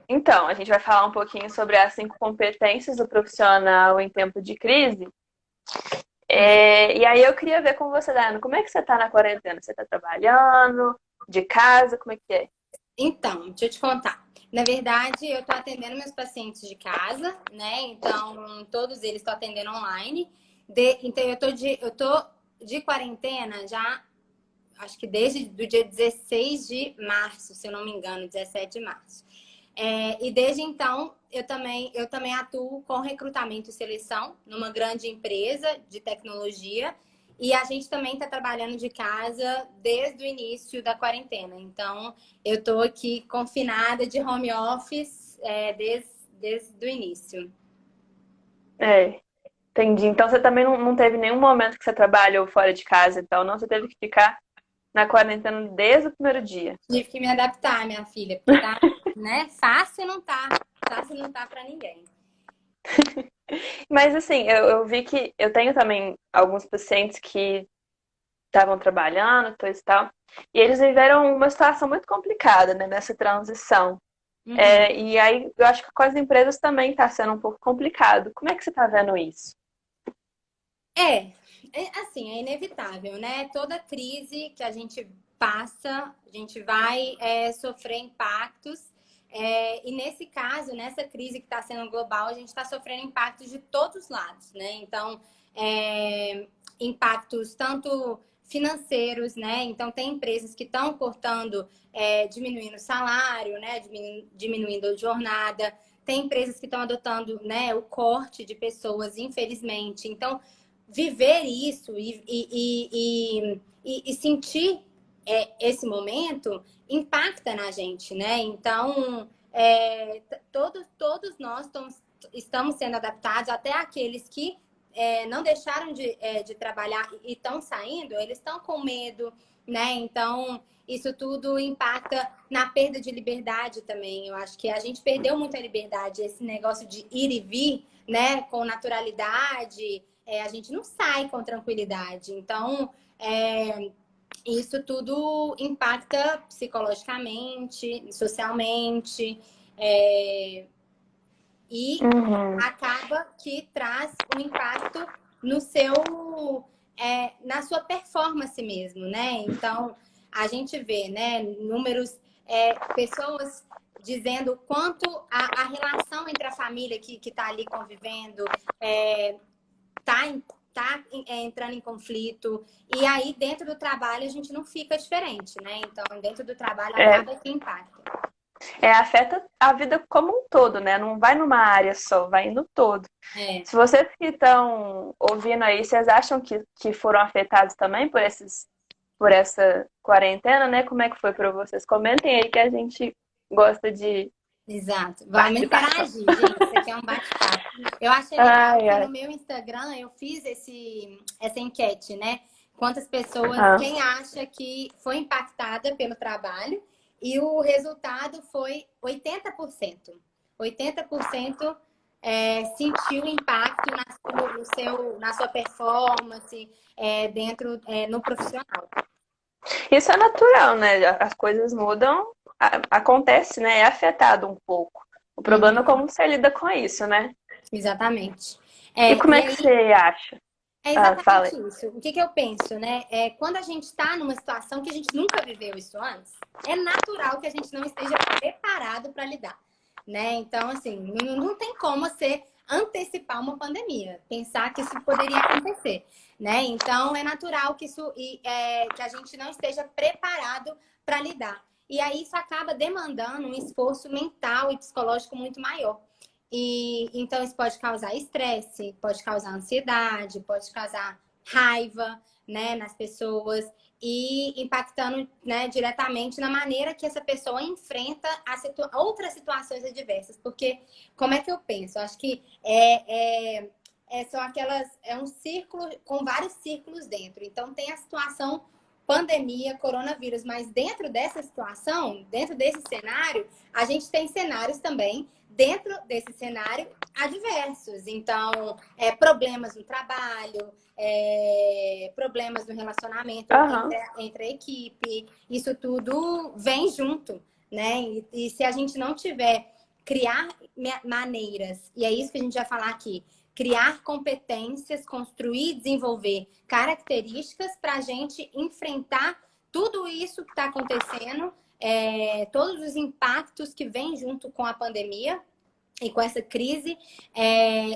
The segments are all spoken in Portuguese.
Então, a gente vai falar um pouquinho sobre as 5 competências do profissional em tempo de crise. E aí eu queria ver com você, Dana, como é que você está na quarentena? Você está trabalhando, de casa, como é que é? Então, deixa eu te contar. Na verdade, eu estou atendendo meus pacientes de casa, né? Então, todos eles estou atendendo online. Então, eu tô de quarentena já, acho que desde o dia 16 de março, se eu não me engano, 17 de março. E desde então, eu também atuo com recrutamento e seleção numa grande empresa de tecnologia. E a gente também está trabalhando de casa desde o início da quarentena. Então, eu estou aqui confinada de home office desde o início. É, entendi. Então você também não teve nenhum momento que você trabalhou fora de casa, então não? Você teve que ficar na quarentena desde o primeiro dia. Tive que me adaptar, minha filha, porque tá, né? Fácil não tá. Fácil não tá para ninguém. Mas assim, eu vi que eu tenho também alguns pacientes que estavam trabalhando, coisa e tal, e eles viveram uma situação muito complicada, né, nessa transição. Uhum. E aí eu acho que com as empresas também está sendo um pouco complicado. Como é que você está vendo isso? Assim, é inevitável, né? Toda crise que a gente passa, a gente vai sofrer impactos. E nesse caso, nessa crise que está sendo global, a gente está sofrendo impactos de todos os lados, né? Então, impactos tanto financeiros, né? Então, tem empresas que estão cortando, diminuindo o salário, né? Diminuindo a jornada. Tem empresas que estão adotando, né, o corte de pessoas, infelizmente. Então, viver isso e sentir esse momento impacta na gente, né? Então, todos nós estamos sendo adaptados, até aqueles que não deixaram de trabalhar e estão saindo, eles estão com medo, né? Então, isso tudo impacta na perda de liberdade também. Eu acho que a gente perdeu muita liberdade, esse negócio de ir e vir, né, com naturalidade. A gente não sai com tranquilidade. Então, isso tudo impacta psicologicamente, socialmente, e Uhum. acaba que traz um impacto no seu, na sua performance mesmo, né? Então, a gente vê, né, números, pessoas dizendo quanto a relação entre a família que está ali convivendo tá, tá entrando em conflito. E aí, dentro do trabalho, a gente não fica diferente, né? Então, dentro do trabalho, É, acaba que impacta. afeta a vida como um todo, né? Não vai numa área só, vai no todo. É. Se vocês que estão ouvindo aí, vocês acham que foram afetados também por essa quarentena, né? Como é que foi para vocês? Comentem aí que a gente gosta de Exato. Vamos participação. interagir, gente. Isso aqui é um bate-papo. Eu achei legal Ai, que no ai. meu Instagram eu fiz essa enquete, né? Quantas pessoas, Ah. quem acha que foi impactada pelo trabalho, e o resultado foi 80%. 80% sentiu impacto na sua performance, no profissional. Isso é natural, né? As coisas mudam, acontece, né? É afetado um pouco. O problema é Uhum, como você lida com isso, né? exatamente. E como E é que aí, você acha? é Ah, fala exatamente aí. isso. O que eu penso, né? Quando a gente está numa situação que a gente nunca viveu isso antes, é natural que a gente não esteja preparado para lidar, né? Então, assim, não tem como você antecipar uma pandemia, pensar que isso poderia acontecer, né? Então, é natural que a gente não esteja preparado para lidar. E aí isso acaba demandando um esforço mental e psicológico muito maior. E então isso pode causar estresse, pode causar ansiedade, pode causar raiva, né, nas pessoas e impactando, né, diretamente na maneira que essa pessoa enfrenta outras situações adversas. Porque como é que eu penso? Eu acho que são é um círculo com vários círculos dentro. Então tem a situação pandemia, coronavírus, mas dentro dessa situação, dentro desse cenário, a gente tem cenários também dentro desse cenário adversos. Então, problemas no trabalho, problemas no relacionamento Aham. entre a equipe, isso tudo vem junto, né? E se a gente não tiver criar maneiras, e é isso que a gente vai falar aqui, criar competências, construir, desenvolver características para a gente enfrentar tudo isso que está acontecendo, todos os impactos que vêm junto com a pandemia e com essa crise,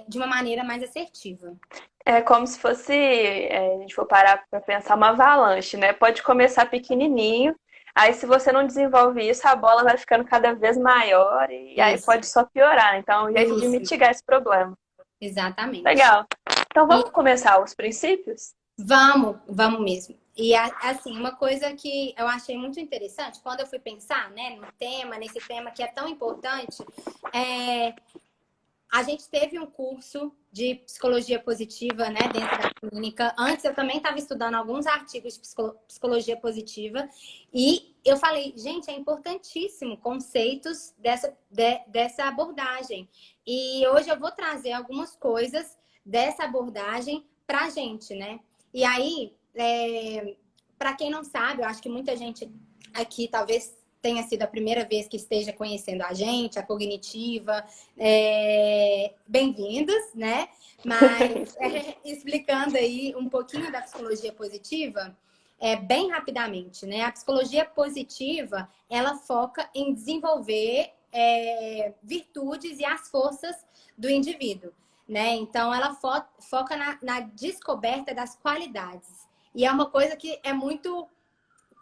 de uma maneira mais assertiva. É como se fosse, a gente for parar para pensar, uma avalanche, né? Pode começar pequenininho, aí se você não desenvolve isso, a bola vai ficando cada vez maior e aí Isso, pode só piorar. Então, é um jeito de isso, mitigar esse problema. exatamente. Legal. Então, E vamos começar os princípios? vamos mesmo. E assim, uma coisa que eu achei muito interessante, quando eu fui pensar, né, nesse tema que é tão importante, a gente teve um curso de psicologia positiva, né, dentro da clínica. Antes eu também estava estudando alguns artigos de psicologia positiva e eu falei, gente, é importantíssimo conceitos dessa abordagem. E hoje eu vou trazer algumas coisas dessa abordagem para a gente, né? E aí, para quem não sabe, eu acho que muita gente aqui talvez tenha sido a primeira vez que esteja conhecendo a gente, a Cognitiva. Bem-vindos, né? Mas explicando aí um pouquinho da psicologia positiva, bem rapidamente, né? A psicologia positiva, ela foca em desenvolver virtudes e as forças do indivíduo, né? Então, ela foca na descoberta das qualidades. E é uma coisa que é muito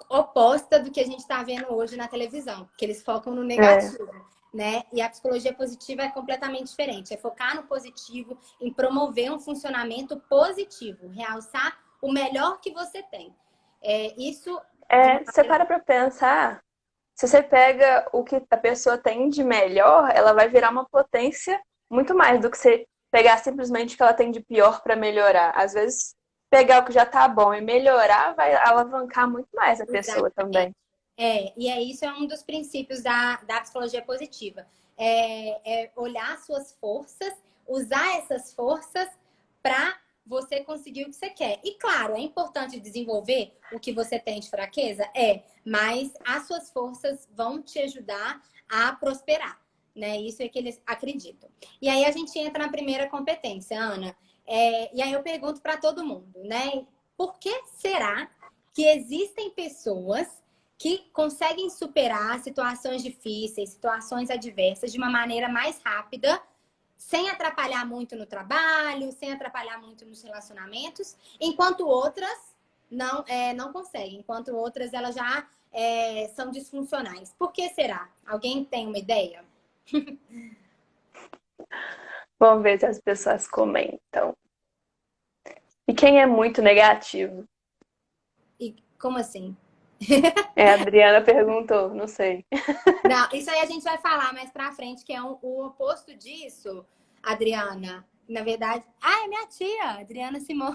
oposta do que a gente está vendo hoje na televisão, que eles focam no negativo, né? E a psicologia positiva é completamente diferente. É focar no positivo, em promover um funcionamento positivo, realçar o melhor que você tem. Isso de uma Você maneira... para pensar, se você pega o que a pessoa tem de melhor, ela vai virar uma potência muito mais do que você pegar simplesmente o que ela tem de pior para melhorar. Às vezes, pegar o que já tá bom e melhorar vai alavancar muito mais a pessoa também. Isso é um dos princípios da psicologia positiva. Olhar suas forças, usar essas forças para você conseguir o que você quer. E claro, é importante desenvolver o que você tem de fraqueza? Mas as suas forças vão te ajudar a prosperar, né? Isso é que eles acreditam. E aí a gente entra na primeira competência, Ana. E aí eu pergunto para todo mundo, né? Por que será que existem pessoas que conseguem superar situações difíceis, situações adversas de uma maneira mais rápida, sem atrapalhar muito no trabalho, sem atrapalhar muito nos relacionamentos, enquanto outras não conseguem, enquanto outras elas já são disfuncionais. Por que será? Alguém tem uma ideia? Vamos ver se as pessoas comentam. E quem é muito negativo? E como assim? A Adriana perguntou, não sei. Não, isso aí a gente vai falar mais pra frente, que é o oposto disso, Adriana. Na verdade... é minha tia, Adriana Simão.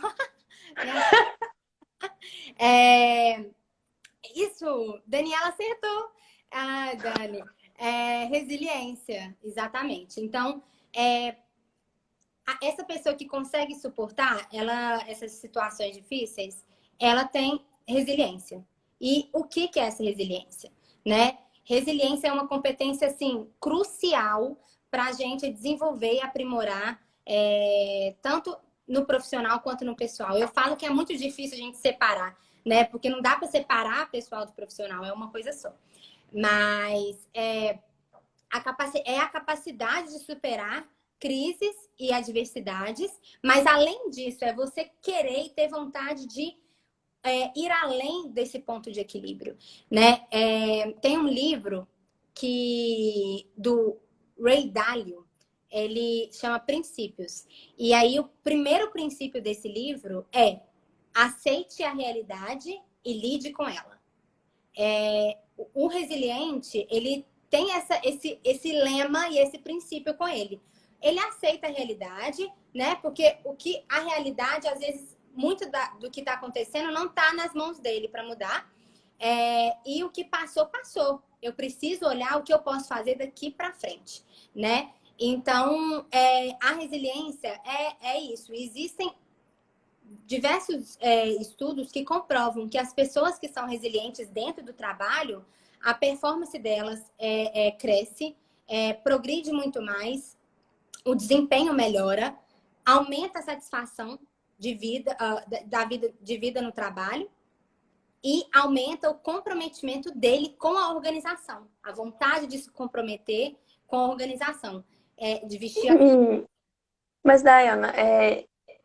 Isso, Daniela acertou. Ah, Dani. Resiliência, exatamente. Então, essa pessoa que consegue suportar essas situações difíceis, ela tem resiliência. E o que é essa resiliência? Né? Resiliência é uma competência assim, crucial para a gente desenvolver e aprimorar tanto no profissional quanto no pessoal. Eu falo que é muito difícil a gente separar, né? Porque não dá para separar pessoal do profissional, é uma coisa só. Mas a capacidade de superar crises e adversidades, mas além disso, é você querer e ter vontade de ir além desse ponto de equilíbrio, né? Tem um livro do Ray Dalio, ele chama Princípios. E aí o primeiro princípio desse livro é: aceite a realidade e lide com ela. O resiliente, ele tem esse lema e esse princípio com ele. Ele aceita a realidade, né? Porque a realidade, às vezes, muito do que está acontecendo não está nas mãos dele para mudar. E o que passou, passou. Eu preciso olhar o que eu posso fazer daqui para frente, né? Então, a resiliência é isso. Existem diversos estudos que comprovam que as pessoas que são resilientes dentro do trabalho, a performance delas cresce, progride muito mais, o desempenho melhora, aumenta a satisfação de vida, da vida de vida no trabalho e aumenta o comprometimento dele com a organização, a vontade de se comprometer com a organização, de vestir a... Mas, Dayana,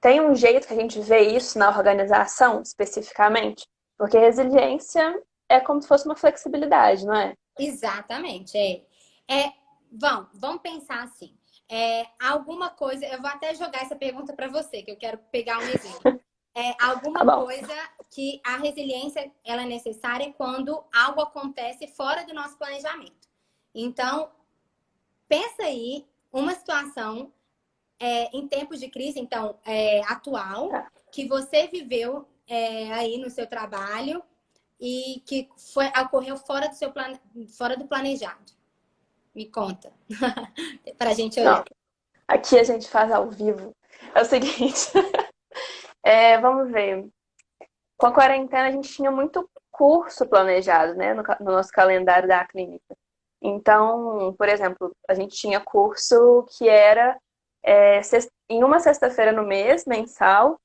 tem um jeito que a gente vê isso na organização, especificamente? Porque resiliência é como se fosse uma flexibilidade, não é? Exatamente. Vamos pensar assim. Alguma coisa, eu vou até jogar essa pergunta para você, que eu quero pegar um exemplo. Alguma Tá bom. coisa que a resiliência ela é necessária quando algo acontece fora do nosso planejamento. Então, pensa aí uma situação em tempos de crise, então, atual, Tá. que você viveu aí no seu trabalho e que ocorreu fora do planejado. Me conta. Para a gente olhar. Não, aqui a gente faz ao vivo. É o seguinte, vamos ver. Com a quarentena a gente tinha muito curso planejado, né, no nosso calendário da clínica. Então, por exemplo, a gente tinha curso que era em uma sexta-feira no mês, mensal,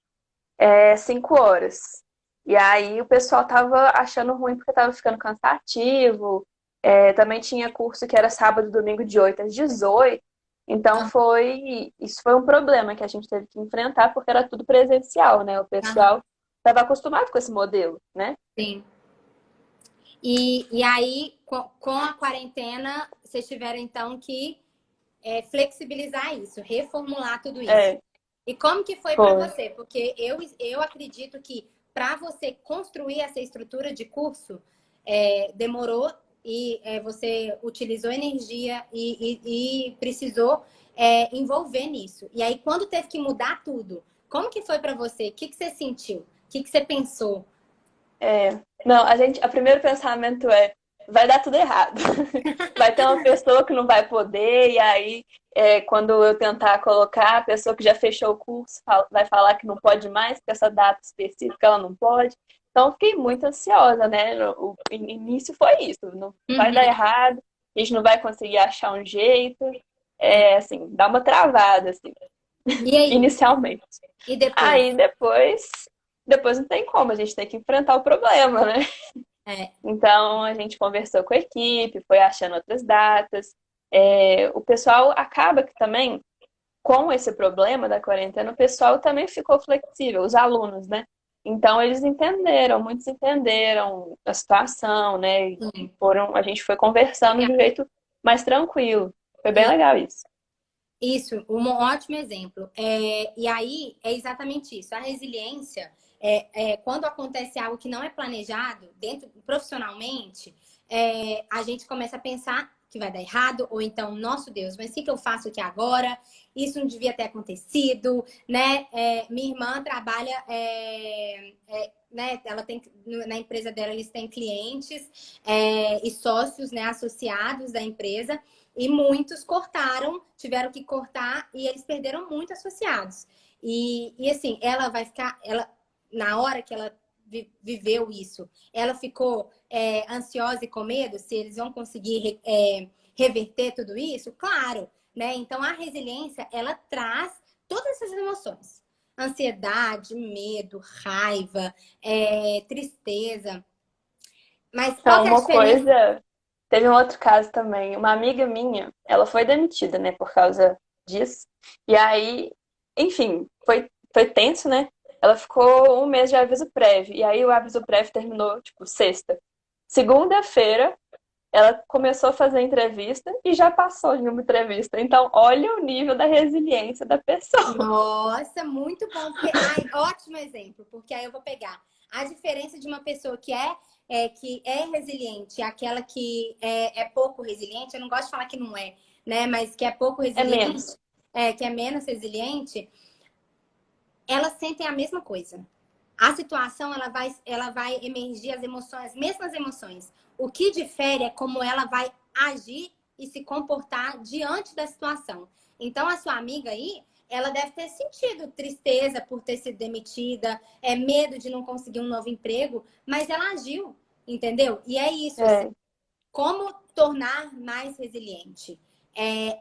5 horas. E aí o pessoal tava achando ruim porque tava ficando cansativo. Também tinha curso que era sábado e domingo de 8 às 18. Então isso foi um problema que a gente teve que enfrentar porque era tudo presencial, né? O pessoal estava acostumado com esse modelo, né? Sim. E aí, com a quarentena, vocês tiveram então que flexibilizar isso, reformular tudo isso. E como que foi para você? Porque eu acredito que para você construir essa estrutura de curso, demorou e você utilizou energia e precisou envolver nisso. E aí, quando teve que mudar tudo, como que foi para você? O que você sentiu? O que você pensou? Não, o primeiro pensamento vai dar tudo errado. Vai ter uma pessoa que não vai poder, e aí, quando eu tentar colocar, a pessoa que já fechou o curso vai falar que não pode mais, porque essa data específica ela não pode. Então, eu fiquei muito ansiosa, né? O início foi isso, não vai dar errado, a gente não vai conseguir achar um jeito. Assim, dá uma travada, assim, E aí? inicialmente. E depois? Aí, depois não tem como, a gente tem que enfrentar o problema, né? Então, a gente conversou com a equipe, foi achando outras datas. O pessoal acaba que também, com esse problema da quarentena, o pessoal também ficou flexível, os alunos, né? Então, muitos entenderam a situação, né? E a gente foi conversando de um jeito mais tranquilo. Foi bem legal isso. Isso, um ótimo exemplo. E aí é exatamente isso. A resiliência, quando acontece algo que não é planejado, profissionalmente, a gente começa a pensar que vai dar errado, ou então, nosso Deus, mas o que eu faço aqui agora? Isso não devia ter acontecido, né? Minha irmã trabalha, né? Ela tem, na empresa dela, eles têm clientes e sócios, né? Associados da empresa. E muitos tiveram que cortar e eles perderam muito associados. E assim, ela vai ficar, na hora que ela viveu isso, ela ficou ansiosa e com medo se eles vão conseguir reverter tudo isso? Claro, né? Então a resiliência, ela traz todas essas emoções. Ansiedade, medo, raiva, tristeza. Mas qual Então, que é a uma diferença? coisa. Teve um outro caso também. Uma amiga minha, ela foi demitida, né, por causa disso. E aí, enfim, foi tenso, né? Ela ficou um mês de aviso prévio. E aí o aviso prévio terminou, tipo, sexta. Segunda-feira, ela começou a fazer entrevista e já passou em uma entrevista. Então, olha o nível da resiliência da pessoa. Nossa, muito bom. Ótimo exemplo, porque aí eu vou pegar a diferença de uma pessoa que é resiliente, aquela que é pouco resiliente. Eu não gosto de falar que não é, né? Mas que é pouco É menos. resiliente, que é menos resiliente, elas sentem a mesma coisa. A situação, ela vai emergir as mesmas emoções. O que difere é como ela vai agir e se comportar diante da situação. Então, a sua amiga aí, ela deve ter sentido tristeza por ter sido demitida, medo de não conseguir um novo emprego, mas ela agiu, entendeu? E é isso, assim, como tornar mais resiliente?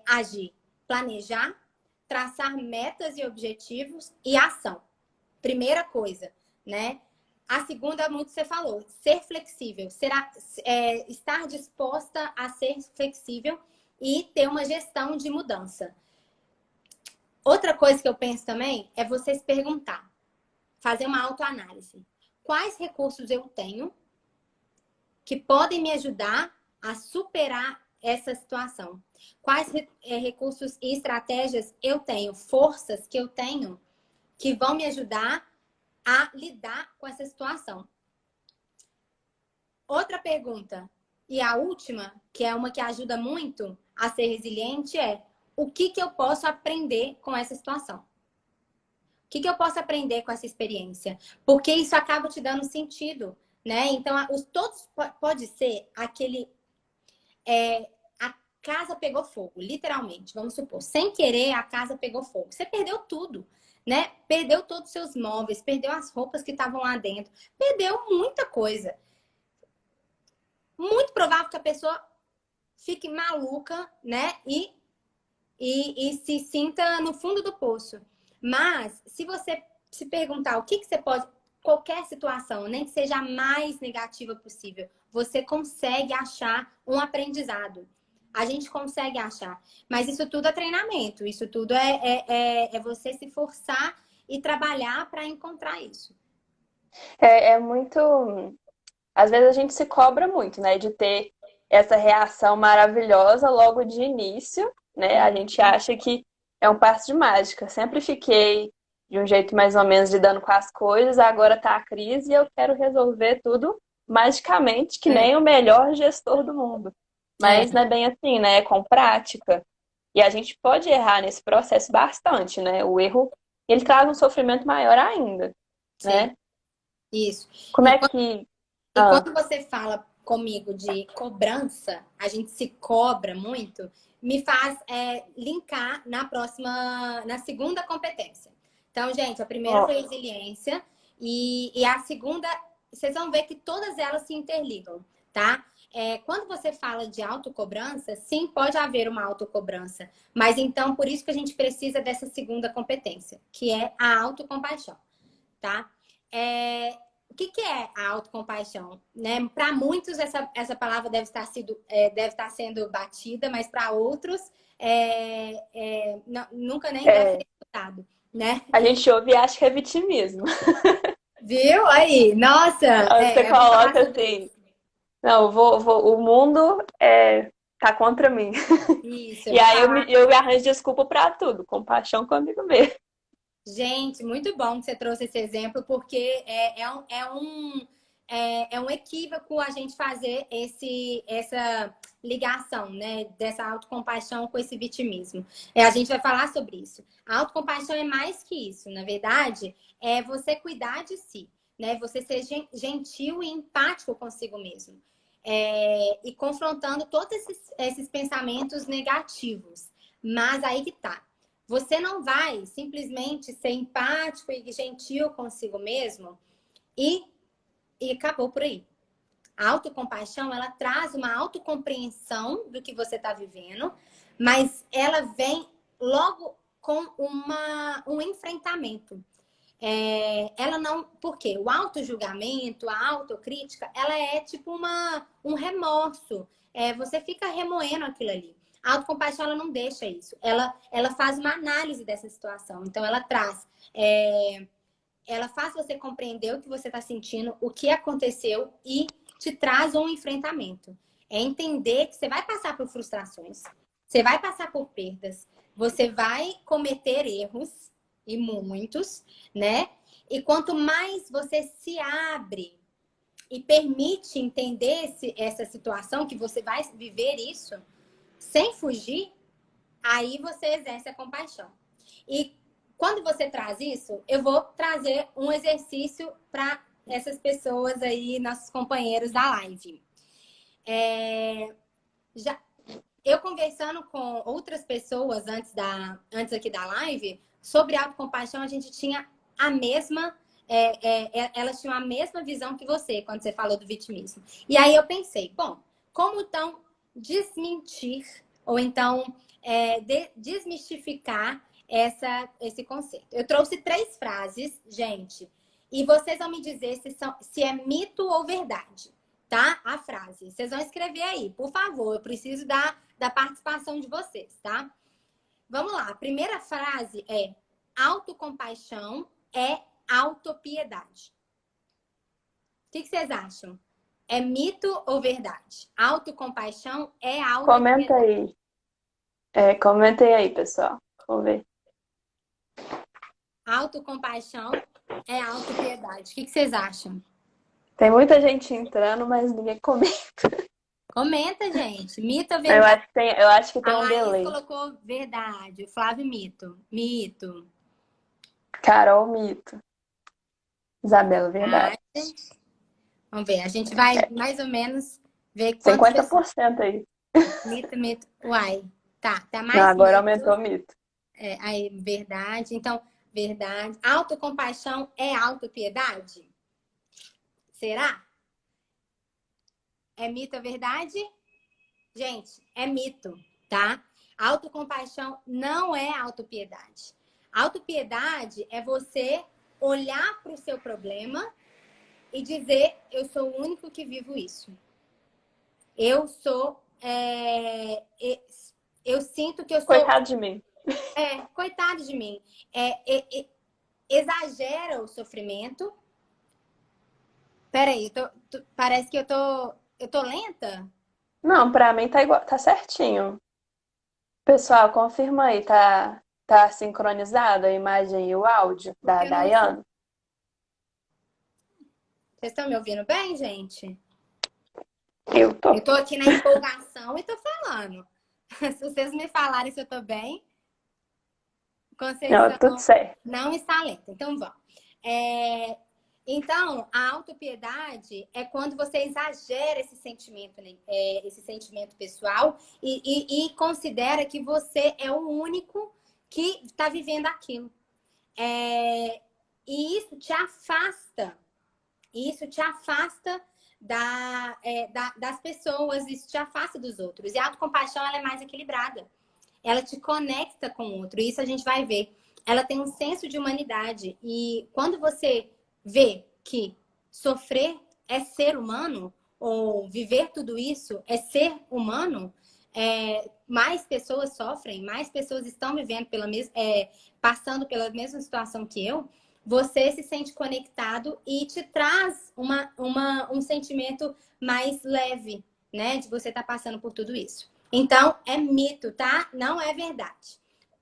agir, planejar, traçar metas e objetivos e ação. Primeira coisa, né? A segunda, muito você falou, ser flexível. Estar disposta a ser flexível e ter uma gestão de mudança. Outra coisa que eu penso também é você se perguntar, fazer uma autoanálise. Quais recursos eu tenho que podem me ajudar a superar essa situação? Quais recursos e estratégias eu tenho, forças que eu tenho que vão me ajudar a lidar com essa situação? Outra pergunta, e a última, que é uma que ajuda muito a ser resiliente, é o que eu posso aprender com essa situação? O que eu posso aprender com essa experiência? Porque isso acaba te dando sentido, né? Então, todos pode ser aquele... a casa pegou fogo, literalmente, vamos supor. Sem querer, a casa pegou fogo. Você perdeu tudo, né? Perdeu todos os seus móveis, perdeu as roupas que estavam lá dentro. Perdeu muita coisa. Muito provável que a pessoa fique maluca, né? E se sinta no fundo do poço. Mas, se você se perguntar o que você pode... Qualquer situação, nem que seja a mais negativa possível, você consegue achar um aprendizado. A gente consegue achar. Mas isso tudo é treinamento. Isso tudo é você se forçar e trabalhar para encontrar isso. É muito... Às vezes a gente se cobra muito, né? De ter essa reação maravilhosa logo de início, né? A gente acha que é um passo de mágica. Sempre fiquei de um jeito mais ou menos lidando com as coisas, agora tá a crise e eu quero resolver tudo magicamente, que nem o melhor gestor do mundo. Mas não é bem assim, né? É com prática. E a gente pode errar nesse processo bastante, né? O erro, ele traz um sofrimento maior ainda, né? Sim, isso. Como é que... E quando você fala comigo de cobrança, a gente se cobra muito, me faz linkar na segunda competência. Então, gente, a primeira foi resiliência e a segunda, vocês vão ver que todas elas se interligam, tá? Quando você fala de autocobrança, sim, pode haver uma autocobrança, mas então por isso que a gente precisa dessa segunda competência, que é a autocompaixão, tá? O que é a autocompaixão? Né? Para muitos, essa palavra deve estar sendo batida, mas para outros, nunca nem deve ter escutado, né? A gente ouve e acha que é vitimismo. Viu? Aí, nossa! Você coloca assim, não, o mundo tá contra mim. Isso, E aí eu me arranjo desculpa para tudo, compaixão comigo mesmo. Gente, muito bom que você trouxe esse exemplo, porque é um equívoco a gente fazer essa ligação, né? Dessa autocompaixão com esse vitimismo. A gente vai falar sobre isso. A autocompaixão é mais que isso. Na verdade, é você cuidar de si, né? Você ser gentil e empático consigo mesmo. E confrontando todos esses pensamentos negativos. Mas aí que tá. Você não vai simplesmente ser empático e gentil consigo mesmo e acabou por aí. A autocompaixão, ela traz uma autocompreensão do que você está vivendo, mas ela vem logo com um enfrentamento. Ela não... Por quê? O autojulgamento, a autocrítica, ela é tipo um remorso. Você fica remoendo aquilo ali. A autocompaixão, ela não deixa isso. Ela faz uma análise dessa situação. Então, ela traz... ela faz você compreender o que você está sentindo, o que aconteceu e te traz um enfrentamento. É entender que você vai passar por frustrações, você vai passar por perdas, você vai cometer erros, e muitos, né? E quanto mais você se abre e permite entender essa situação, que você vai viver isso, sem fugir, aí você exerce a compaixão. E quando você traz isso, eu vou trazer um exercício para essas pessoas aí, nossos companheiros da live. Eu conversando com outras pessoas antes aqui da live, sobre autocompaixão, a gente tinha a mesma... elas tinham a mesma visão que você, quando você falou do vitimismo. E aí eu pensei, bom, como então desmentir ou então desmistificar esse conceito. Eu trouxe 3 frases, gente, e vocês vão me dizer se é mito ou verdade, tá? A frase. Vocês vão escrever aí, por favor. Eu preciso da participação de vocês, tá? Vamos lá. A primeira frase é: autocompaixão é autopiedade. O que vocês acham? É mito ou verdade? Autocompaixão é Comenta autopiedade. aí. Comentem aí, pessoal. Vamos ver. Autocompaixão é autopiedade. O que vocês acham? Tem muita gente entrando, mas ninguém comenta. Comenta, gente. Mito ou verdade? Eu acho que tem A um Laís delay. colocou verdade. O Flávio, mito. Mito. Carol, mito. Isabela, verdade. Vamos ver. A gente vai mais ou menos ver quantas pessoas. 50% aí. Mito. Uai. Tá mais Não, agora mito. aumentou o mito. Aí, verdade. Então, verdade. Autocompaixão é autopiedade? Será? É mito ou verdade? Gente, é mito, tá? Autocompaixão não é autopiedade. Autopiedade é você olhar para o seu problema e dizer: eu sou o único que vivo isso. Eu sou... eu sinto que eu sou... Coitado de mim. Coitado de mim. Exagera o sofrimento. Peraí, parece que eu tô lenta? Não, pra mim tá igual, tá certinho. Pessoal, confirma aí, tá sincronizado a imagem e o áudio da Eu não sei. Dayana? Vocês estão me ouvindo bem, gente? Eu tô. Eu tô aqui na empolgação e tô falando. Se vocês me falarem se eu tô bem, Não, tudo Conceição certo. não está lenta. Então, vamos. Então, a autopiedade é quando você exagera esse sentimento, né? Esse sentimento pessoal e considera que você é o único que está vivendo aquilo. E isso te afasta. Das pessoas, isso te afasta dos outros. E a autocompaixão, ela é mais equilibrada. Ela te conecta com o outro. Isso a gente vai ver. Ela tem um senso de humanidade. E quando você vê que sofrer é ser humano, ou viver tudo isso é ser humano, mais pessoas sofrem, mais pessoas estão vivendo passando pela mesma situação que eu, você se sente conectado e te traz um sentimento mais leve, né? De você estar passando por tudo isso. Então, é mito, tá? Não é verdade.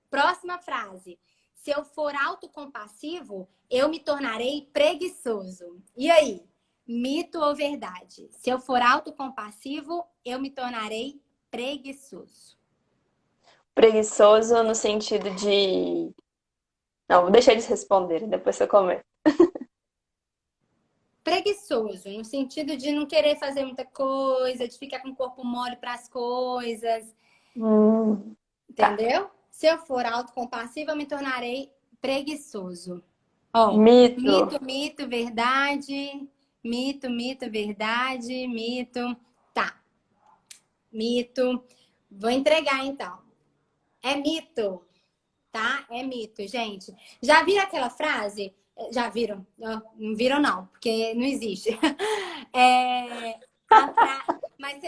Próxima frase. Se eu for autocompassivo, eu me tornarei preguiçoso. E aí? Mito ou verdade? Se eu for autocompassivo, eu me tornarei preguiçoso. Preguiçoso no sentido de... Não, vou deixar eles responderem, depois você comenta. Preguiçoso, no sentido de não querer fazer muita coisa, de ficar com o corpo mole para as coisas. Tá. Entendeu? Se eu for autocompassiva, eu me tornarei preguiçoso. Mito. Mito, verdade. Mito, verdade. Mito. Tá. Mito. Vou entregar, então. É mito. Tá? É mito, gente. Já viram aquela frase? Já viram? Não viram, não, porque não existe. Mas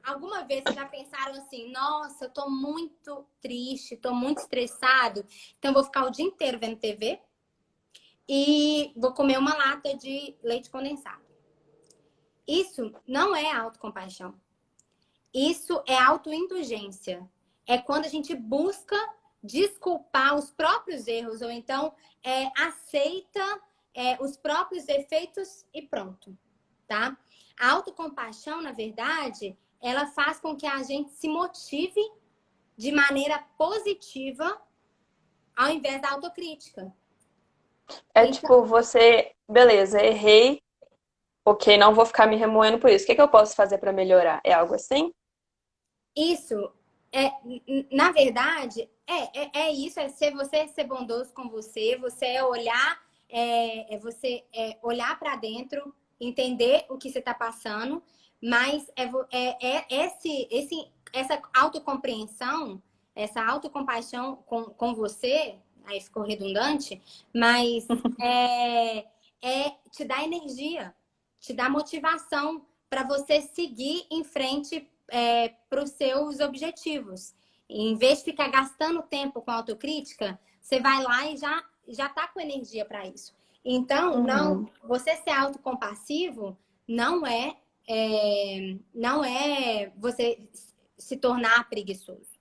alguma vez vocês já pensaram assim: nossa, eu tô muito triste, tô muito estressado, então eu vou ficar o dia inteiro vendo TV e vou comer uma lata de leite condensado. Isso não é autocompaixão. Isso é autoindulgência. É quando a gente busca desculpar os próprios erros, ou então aceita os próprios defeitos e pronto, tá? A autocompaixão, na verdade, ela faz com que a gente se motive de maneira positiva ao invés da autocrítica. Então, Tipo, você... Beleza, errei. Ok, não vou ficar me remoendo por isso. O que eu posso fazer pra melhorar? É algo assim? Isso, na verdade, isso, você ser bondoso com você, você olhar, você olhar para dentro, entender o que você está passando, mas essa autocompreensão, essa autocompaixão com você, aí ficou redundante, mas te dá energia, te dá motivação para você seguir em frente para os seus objetivos. Em vez de ficar gastando tempo com autocrítica, você vai lá e já tá com energia para isso. Então, não, você ser autocompassivo não é você se tornar preguiçoso,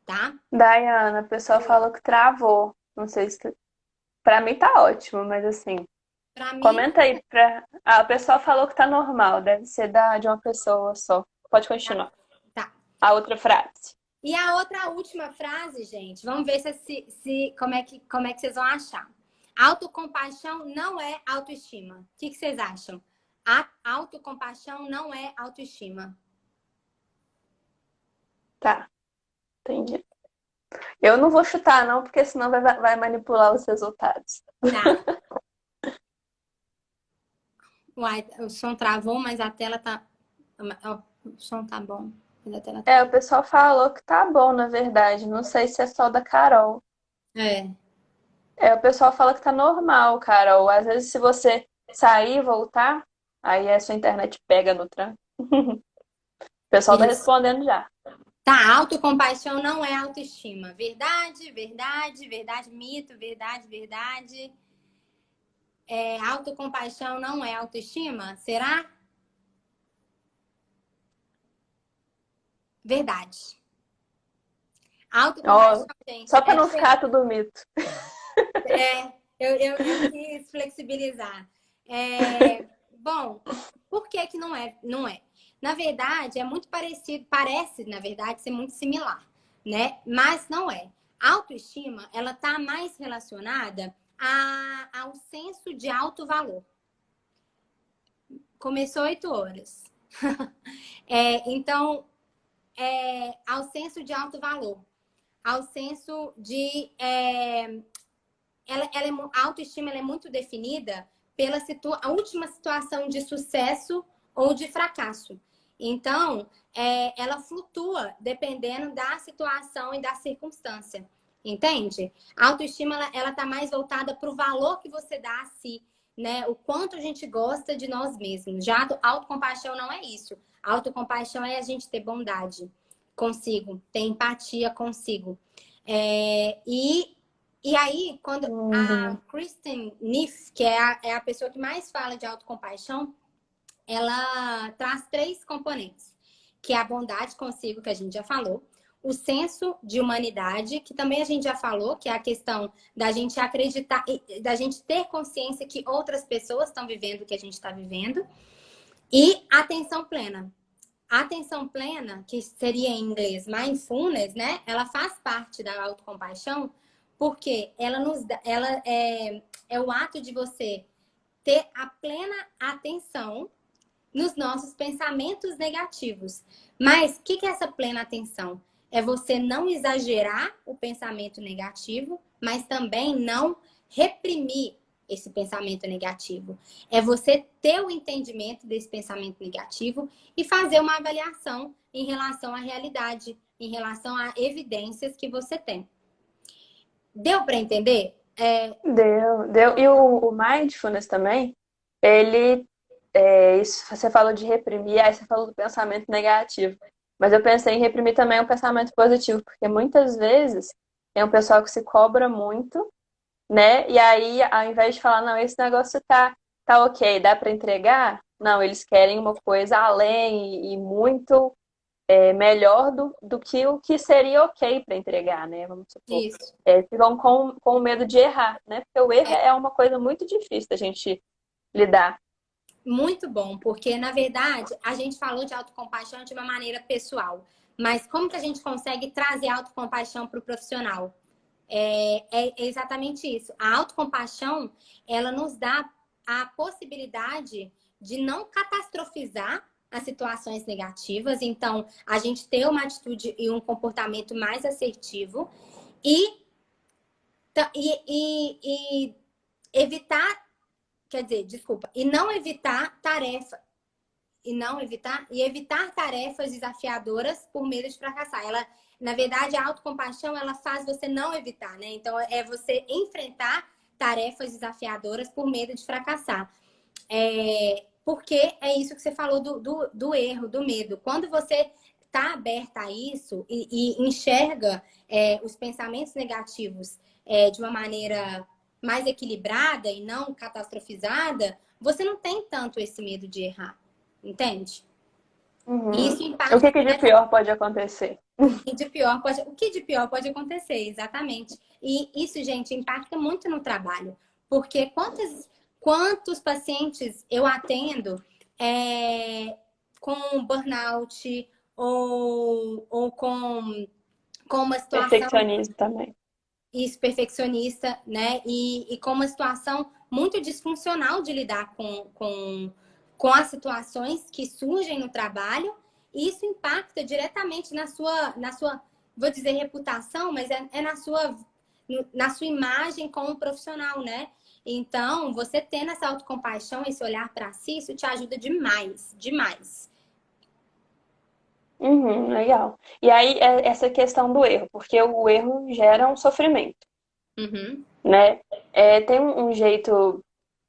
tá? Daiana, o pessoal falou que travou. Não sei se. Pra mim tá ótimo, mas assim. Para mim, Comenta aí pra. Ah, o pessoal falou que tá normal, deve ser de uma pessoa só. Pode continuar. tá. A outra frase. E a última frase, gente, vamos ver como é que vocês vão achar. Autocompaixão não é autoestima. O que vocês acham? A autocompaixão não é autoestima. Tá, entendi. Eu não vou chutar, não, porque senão vai manipular os resultados. Tá. Uai, o som travou, mas a tela tá. O som tá bom. Mas a tela tá. O pessoal falou que tá bom, na verdade. Não sei se é só da Carol. É. O pessoal fala que tá normal, Carol. Às vezes, se você sair e voltar, aí a sua internet pega no tranco. O pessoal tá Isso. respondendo já. Tá, autocompaixão não é autoestima. Verdade, verdade, verdade, mito, verdade, verdade. Autocompaixão não é autoestima? Será? Verdade. Autocompaixão, gente, Só para não ficar tudo mito. Eu quis flexibilizar. Bom, por que que não é? Não é. Na verdade, é muito parecido, parece, na verdade, ser muito similar, né? Mas não é. A autoestima, ela tá mais relacionada ao senso de alto valor. Começou 8 horas. Então, ao senso de alto valor. Ao senso de... a autoestima ela é muito definida pela a última situação de sucesso ou de fracasso. Então, ela flutua dependendo da situação e da circunstância. Entende? A autoestima ela tá mais voltada para o valor que você dá a si, né? O quanto a gente gosta de nós mesmos. Já a autocompaixão não é isso. A autocompaixão é a gente ter bondade consigo, ter empatia consigo. E aí, quando a Kristen Neff, que é a pessoa que mais fala de autocompaixão, ela traz 3 componentes, que é a bondade consigo, que a gente já falou, o senso de humanidade, que também a gente já falou, que é a questão da gente acreditar, da gente ter consciência que outras pessoas estão vivendo o que a gente está vivendo, e atenção plena. A atenção plena, que seria em inglês mindfulness, né? Ela faz parte da autocompaixão, porque ela é o ato de você ter a plena atenção nos nossos pensamentos negativos. Mas o que é essa plena atenção? É você não exagerar o pensamento negativo, mas também não reprimir esse pensamento negativo. É você ter o entendimento desse pensamento negativo e fazer uma avaliação em relação à realidade, em relação a evidências que você tem. Deu para entender? Deu. E o mindfulness também, ele... isso, você falou de reprimir, aí você falou do pensamento negativo. Mas eu pensei em reprimir também o pensamento positivo, porque muitas vezes tem um pessoal que se cobra muito, né? E aí, ao invés de falar, não, esse negócio tá ok, dá para entregar? Não, eles querem uma coisa além e muito melhor do que o que seria ok para entregar, né? Vamos supor. Isso. Ficam com medo de errar, né? Porque o erro é uma coisa muito difícil da gente lidar. Muito bom, porque na verdade a gente falou de autocompaixão de uma maneira pessoal, mas como que a gente consegue trazer autocompaixão para o profissional? É exatamente isso. A autocompaixão, ela nos dá a possibilidade de não catastrofizar as situações negativas, então a gente ter uma atitude e um comportamento mais assertivo e evitar, quer dizer, desculpa, e não evitar tarefa. e não evitar, e evitar tarefas desafiadoras por medo de fracassar. Ela, na verdade, a autocompaixão, ela faz você não evitar, né? Então, é você enfrentar tarefas desafiadoras por medo de fracassar. Porque é isso que você falou do erro, do medo. Quando você está aberta a isso e enxerga os pensamentos negativos de uma maneira mais equilibrada e não catastrofizada, você não tem tanto esse medo de errar, entende? E isso O que impacta que de pior pode acontecer? o que de pior pode acontecer, exatamente. E isso, gente, impacta muito no trabalho. Porque quantos pacientes eu atendo com burnout ou com uma situação Perfeccionismo também. perfeccionista, né? E com uma situação muito disfuncional de lidar com as situações que surgem no trabalho. E isso impacta diretamente na sua, vou dizer reputação, mas na sua imagem como profissional, né? Então, você tendo essa autocompaixão, esse olhar para si, isso te ajuda demais, demais. Legal. E aí, essa questão do erro, porque o erro gera um sofrimento, né? Tem um jeito,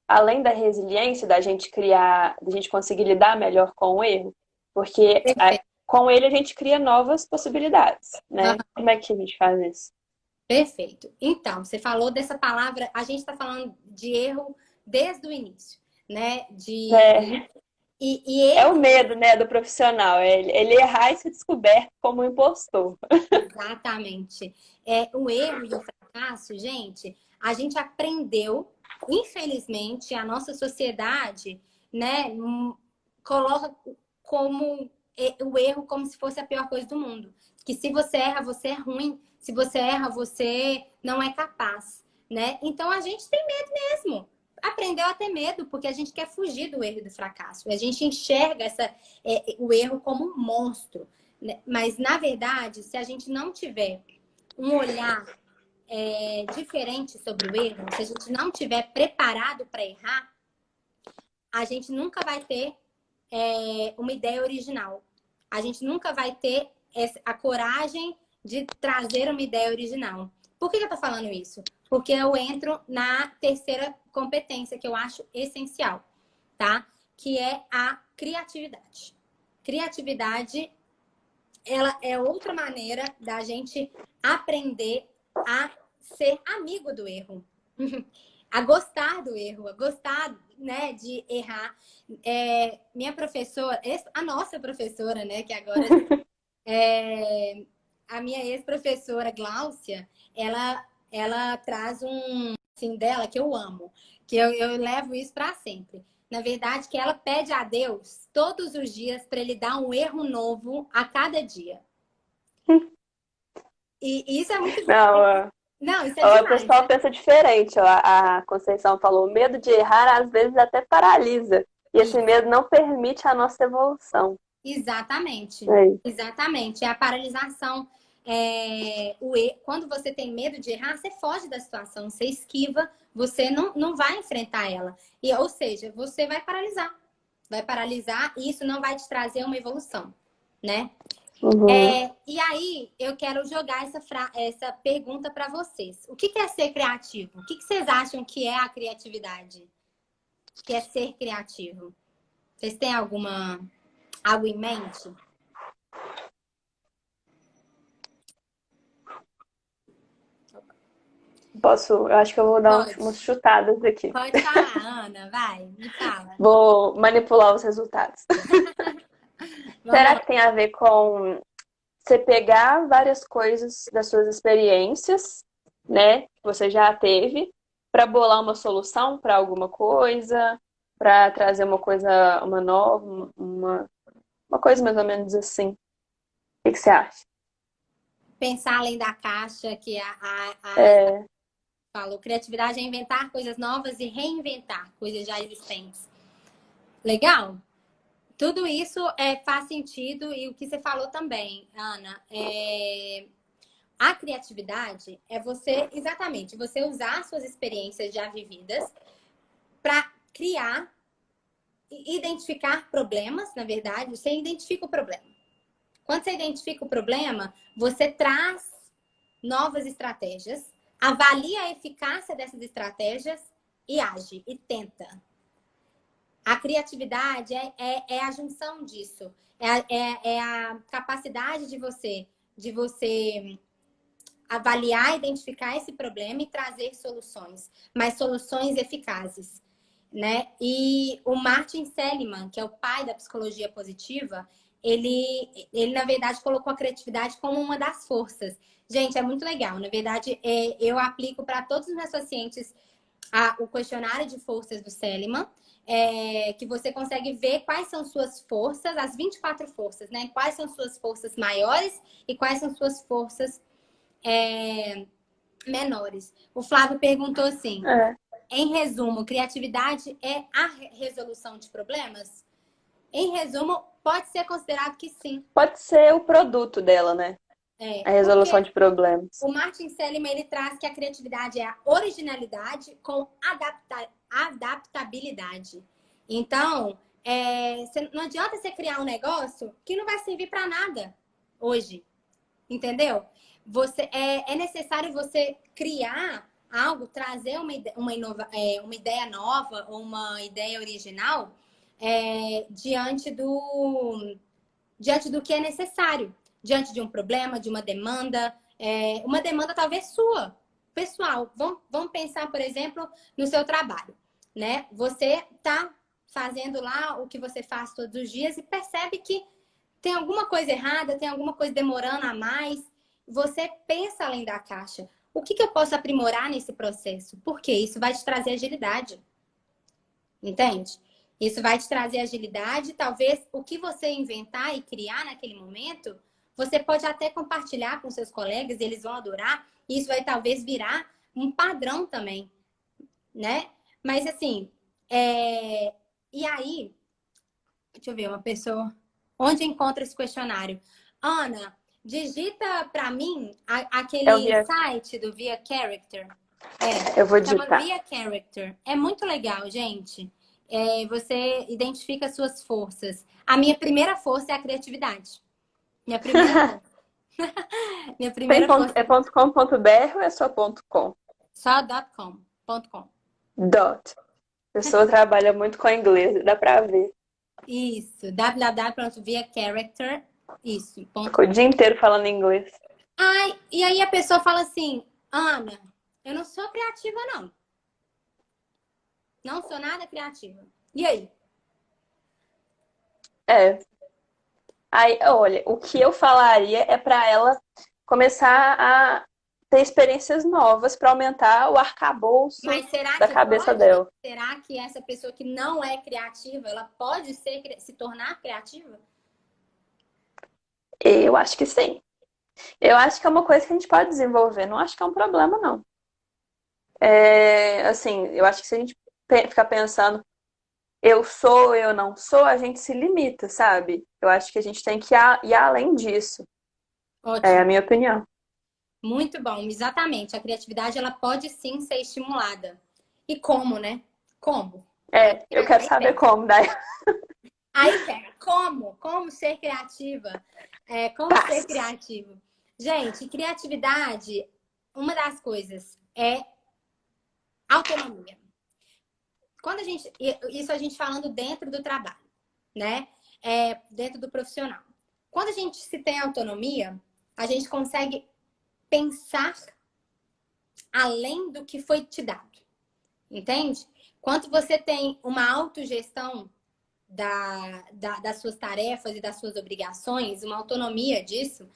além da resiliência, da gente criar, da gente conseguir lidar melhor com o erro, porque com ele a gente cria novas possibilidades, né? Como é que a gente faz isso? Perfeito. Então, você falou dessa palavra, a gente está falando de erro desde o início, né? É o medo, né, do profissional, ele errar e ser descoberto como um impostor. Exatamente. O erro e o fracasso, gente, a gente aprendeu, infelizmente, a nossa sociedade, né, coloca como o erro como se fosse a pior coisa do mundo. Que se você erra, você é ruim. Se você erra, você não é capaz, né? Então a gente tem medo mesmo. Aprendeu a ter medo, porque a gente quer fugir do erro e do fracasso. A gente enxerga o erro como um monstro. Mas, na verdade, se a gente não tiver um olhar diferente sobre o erro, se a gente não tiver preparado para errar, a gente nunca vai ter uma ideia original. A gente nunca vai ter a coragem de trazer uma ideia original. Por que eu tô falando isso? Porque eu entro na terceira competência que eu acho essencial, tá? Que é a criatividade. Criatividade, ela é outra maneira da gente aprender a ser amigo do erro. A gostar do erro, a gostar, né, de errar. Minha professora, a nossa professora, né, que agora a minha ex-professora Gláucia, ela traz assim dela que eu amo, que eu levo isso para sempre. Na verdade, que ela pede a Deus todos os dias para ele dar um erro novo a cada dia. E isso é muito Não, isso é o demais, pessoal né? pensa diferente. A Conceição falou, o medo de errar às vezes até paralisa. E esse medo não permite a nossa evolução. Exatamente. É. Exatamente. É a paralisação. Quando você tem medo de errar, você foge da situação, você esquiva, você não vai enfrentar ela. Ou seja, você vai paralisar. Vai paralisar e isso não vai te trazer uma evolução, né? E aí, eu quero jogar essa pergunta para vocês. O que é ser criativo? O que vocês acham que é a criatividade? O que é ser criativo? Vocês têm algo em mente? Eu acho que eu vou dar Pode. umas chutadas aqui. Pode falar, Ana, vai, me fala. Vou manipular os resultados. Vamos Será lá. que tem a ver com você pegar várias coisas das suas experiências, né, que você já teve, para bolar uma solução para alguma coisa, para trazer uma nova, uma coisa mais ou menos assim. O que você acha? Pensar além da caixa, que falou. Criatividade é inventar coisas novas e reinventar coisas já existentes. Legal? Tudo isso faz sentido e o que você falou também, Ana, a criatividade é exatamente, você usar suas experiências já vividas para criar identificar problemas, na verdade, você identifica o problema. Quando você identifica o problema, você traz novas estratégias, avalia a eficácia dessas estratégias e age, e tenta. A criatividade é a junção disso. É a capacidade de você avaliar, identificar esse problema e trazer soluções, mas soluções eficazes, né? E o Martin Seligman, que é o pai da psicologia positiva, ele na verdade colocou a criatividade como uma das forças. Gente, é muito legal. Na verdade, eu aplico para todos os meus pacientes o questionário de forças do Seligman, que você consegue ver quais são suas forças, as 24 forças, né? Quais são suas forças maiores e quais são suas forças menores. O Flávio perguntou assim, em resumo, criatividade é a resolução de problemas? Em resumo, pode ser considerado que sim. Pode ser o produto dela, né? A resolução de problemas. O Martin Seligman, ele traz que a criatividade é a originalidade com adaptabilidade. Então, não adianta você criar um negócio que não vai servir para nada hoje. Entendeu? É necessário você criar algo, trazer uma ideia nova ou uma ideia original diante do que é necessário. Diante de um problema, de uma demanda talvez sua, pessoal. Vamos pensar, por exemplo, no seu trabalho, né? Você está fazendo lá o que você faz todos os dias e percebe que tem alguma coisa errada, tem alguma coisa demorando a mais. Você pensa além da caixa. O que eu posso aprimorar nesse processo? Porque isso vai te trazer agilidade. Entende? Isso vai te trazer agilidade. Talvez o que você inventar e criar naquele momento, você pode até compartilhar com seus colegas, e eles vão adorar. E isso vai talvez virar um padrão também, né? Mas assim, e aí, deixa eu ver, uma pessoa... Onde encontra esse questionário? Ana, digita para mim aquele site do Via Character. Eu vou digitar. Chama Via Character. É muito legal, gente. Você identifica suas forças. A minha primeira força é a criatividade. Minha primeira força. Minha primeira força. É .com.br ou é só .com? Só .com. A pessoa trabalha muito com inglês, dá pra ver. Isso, www.viacharacter. Isso. Ficou o dia inteiro falando inglês. E aí a pessoa fala assim, Ana, eu não sou criativa, não. Não sou nada criativa. E aí? Aí, olha, o que eu falaria é para ela começar a ter experiências novas para aumentar o arcabouço da cabeça dela. Será que essa pessoa que não é criativa, ela pode se tornar criativa? Eu acho que sim. Eu acho que é uma coisa que a gente pode desenvolver. Não acho que é um problema, não. Assim, eu acho que se a gente ficar pensando eu sou, eu não sou, a gente se limita, sabe? Eu acho que a gente tem que ir além disso. Ótimo. É a minha opinião. Muito bom, exatamente. A criatividade, ela pode sim ser estimulada. E como, né? Como? Eu quero saber como, daí. Aí pega, como ser criativa? Ser criativo? Gente, criatividade, uma das coisas é autonomia. Isso a gente falando dentro do trabalho, né? Dentro do profissional. Quando a gente se tem autonomia, a gente consegue pensar além do que foi te dado. Entende? Quando você tem uma autogestão das suas tarefas e das suas obrigações, uma autonomia disso,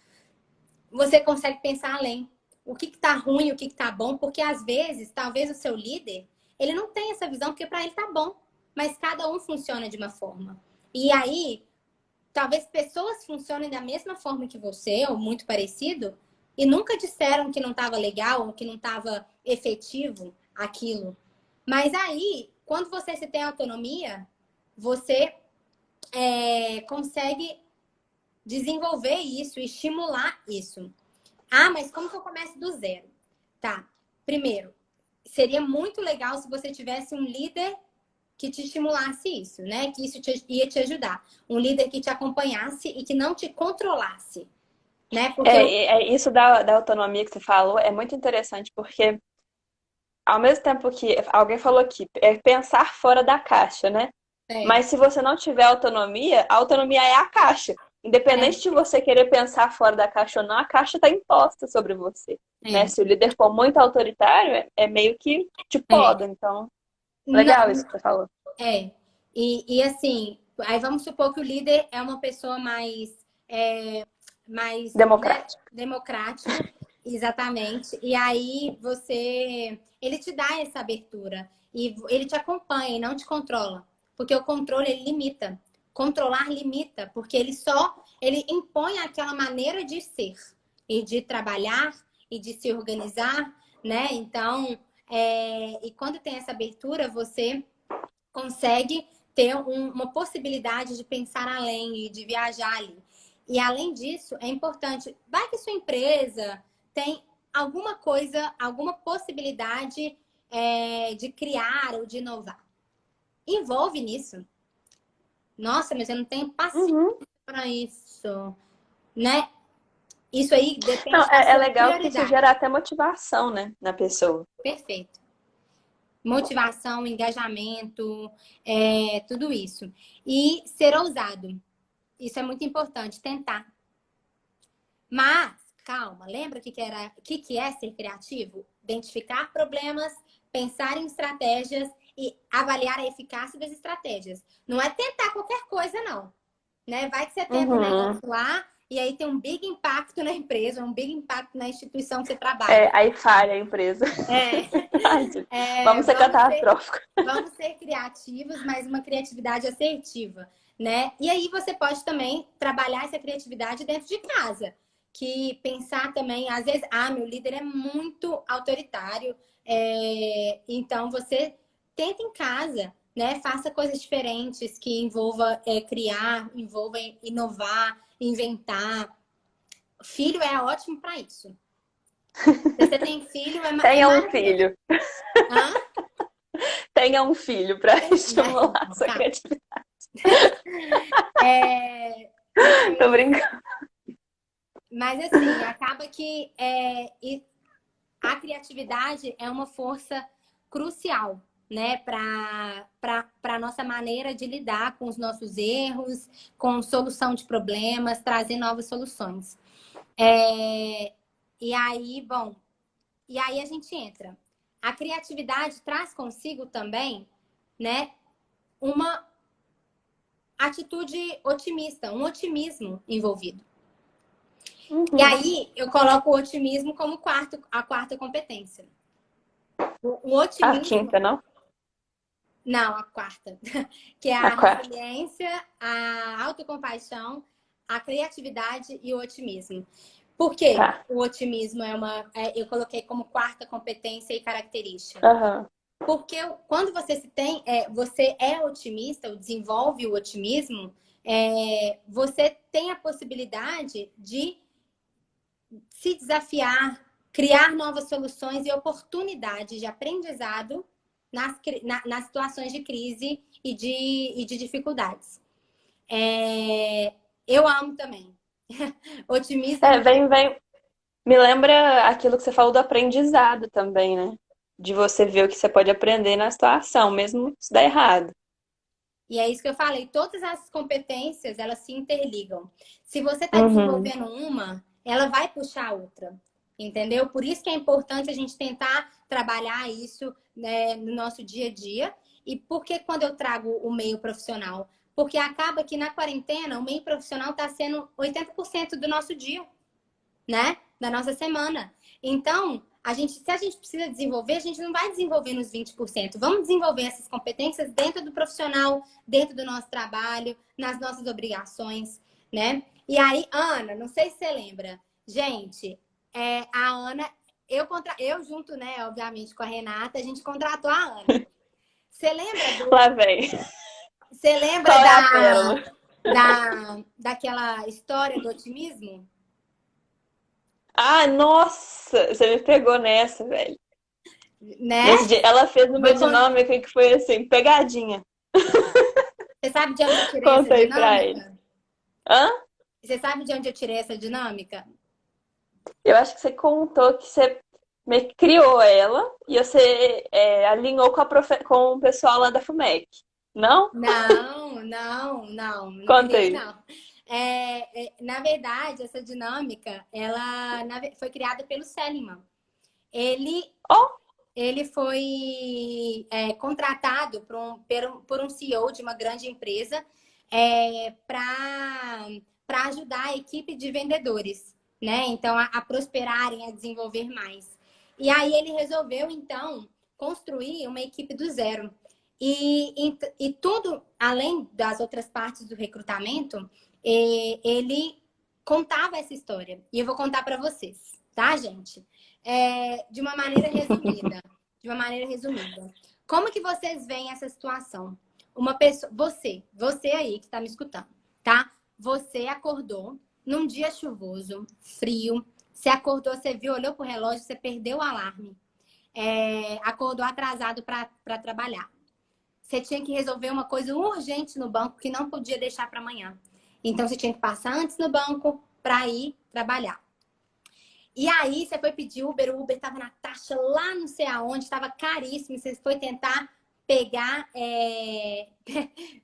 você consegue pensar além. O que tá ruim, o que tá bom, porque às vezes, talvez o seu líder, ele não tem essa visão, porque para ele tá bom, mas cada um funciona de uma forma. E aí, talvez pessoas funcionem da mesma forma que você, ou muito parecido, e nunca disseram que não estava legal, ou que não estava efetivo aquilo. Mas aí, quando você se tem autonomia, você consegue desenvolver isso, estimular isso. Mas como que eu começo do zero? Tá. Primeiro, seria muito legal se você tivesse um líder que te estimulasse isso, né? Que isso ia te ajudar. Um líder que te acompanhasse e que não te controlasse, né? Porque Isso da autonomia que você falou é muito interessante, porque ao mesmo tempo que alguém falou aqui, é pensar fora da caixa, né? é, Mas se você não tiver autonomia, a autonomia é a caixa. Independente de você querer pensar fora da caixa ou não, a caixa está imposta sobre você. Né? é, Se o líder for muito autoritário, é meio que te é. poda. Então, Na- legal isso que você falou. É. E assim, aí vamos supor que o líder é uma pessoa mais, né, Democrático. democrático, exatamente. E aí ele te dá essa abertura e ele te acompanha e não te controla, porque o controle ele limita. Controlar limita, porque ele impõe aquela maneira de ser e de trabalhar e de se organizar, né? Então, e quando tem essa abertura, você consegue ter uma possibilidade de pensar além e de viajar ali. E além disso, é importante, vai que sua empresa tem alguma coisa, alguma possibilidade de criar ou de inovar. Envolve nisso. Nossa, mas eu não tenho paciência Uhum. para isso, né? Isso aí Não, depende da é sua legal que isso prioridade. gera até motivação, né, na pessoa. Perfeito. Motivação, engajamento, tudo isso. E ser ousado. Isso é muito importante, tentar. Mas, calma, lembra o que é ser criativo? Identificar problemas, pensar em estratégias e avaliar a eficácia das estratégias. Não é tentar qualquer coisa, não. Né? Vai que você tenta um Uhum. negócio lá e aí tem um big impacto na empresa, um big impacto na instituição que você trabalha. Aí falha a empresa. É, Verdade. é, Vamos ser vamos ser catastróficos. Vamos ser criativos, mas uma criatividade assertiva, né? E aí você pode também trabalhar essa criatividade dentro de casa, que pensar também, às vezes, meu líder é muito autoritário, então você tenta em casa, né? Faça coisas diferentes que envolva criar, envolva inovar, inventar. Filho é ótimo para isso. Se você tem filho, é Tenha um maravilhoso. filho. Hã? Tenha um filho para estimular a Não, sua calma. criatividade. É, Tô mas, brincando. mas assim, acaba que a criatividade é uma força crucial, né, para a nossa maneira de lidar com os nossos erros, com solução de problemas, trazer novas soluções. E aí, bom, e aí a gente entra. A criatividade traz consigo também, né, uma atitude otimista, um otimismo envolvido. E Uhum. aí eu coloco o otimismo como a quarta competência. O A otimismo, quinta, não? não, a quarta, que é A a quarta. resiliência, a autocompaixão, a criatividade e o otimismo. Por quê? Tá. O otimismo eu coloquei como quarta competência e característica. Aham. Porque quando você é otimista, ou desenvolve o otimismo, você tem a possibilidade de se desafiar, criar novas soluções e oportunidades de aprendizado nas situações de crise e de dificuldades. Eu amo também. Otimismo é Vem, vem. Me lembra aquilo que você falou do aprendizado também, né? De você ver o que você pode aprender na situação, mesmo se der errado. E é isso que eu falei, todas as competências, elas se interligam. Se você está Uhum. desenvolvendo uma, ela vai puxar a outra, entendeu? Por isso que é importante a gente tentar trabalhar isso, né, no nosso dia a dia. E por que quando eu trago o meio profissional? Porque acaba que na quarentena, o meio profissional está sendo 80% do nosso dia, né? Da nossa semana. Então, se a gente precisa desenvolver, a gente não vai desenvolver nos 20%. Vamos desenvolver essas competências dentro do profissional, dentro do nosso trabalho, nas nossas obrigações, né? E aí, Ana, não sei se você lembra, gente, a Ana, eu junto, né, obviamente, com a Renata, a gente contratou a Ana. Você lembra Lá vem. você lembra Qual é a pérola? daquela história do otimismo? Ah, nossa! Você me pegou nessa, velho. Né? Nesse dia, ela fez uma Vou, con- dinâmica que foi assim, pegadinha. Você sabe de onde eu tirei essa Conta aí pra ele. dinâmica? Hã? Você sabe de onde eu tirei essa dinâmica? Eu acho que você contou que você meio que criou ela e você alinhou com, com o pessoal lá da FUMEC. Não? Não Conta criei, aí. não. Na verdade, essa dinâmica, ela foi criada pelo Seligman. Ele, Ó, ele foi contratado por um CEO de uma grande empresa para ajudar a equipe de vendedores, né? Então, a prosperarem, a desenvolver mais. E aí ele resolveu, então, construir uma equipe do zero. E tudo, além das outras partes do recrutamento, ele contava essa história. E eu vou contar para vocês, tá, gente? De uma maneira resumida. De uma maneira resumida. Como que vocês veem essa situação? Uma pessoa, você aí que está me escutando, tá? Você acordou num dia chuvoso, frio. Você acordou, você viu, olhou pro relógio, você perdeu o alarme. Acordou atrasado para trabalhar. Você tinha que resolver uma coisa urgente no banco que não podia deixar para amanhã. Então você tinha que passar antes no banco para ir trabalhar. E aí você foi pedir Uber, o Uber estava na taxa lá não sei aonde, estava caríssimo. Você foi tentar pegar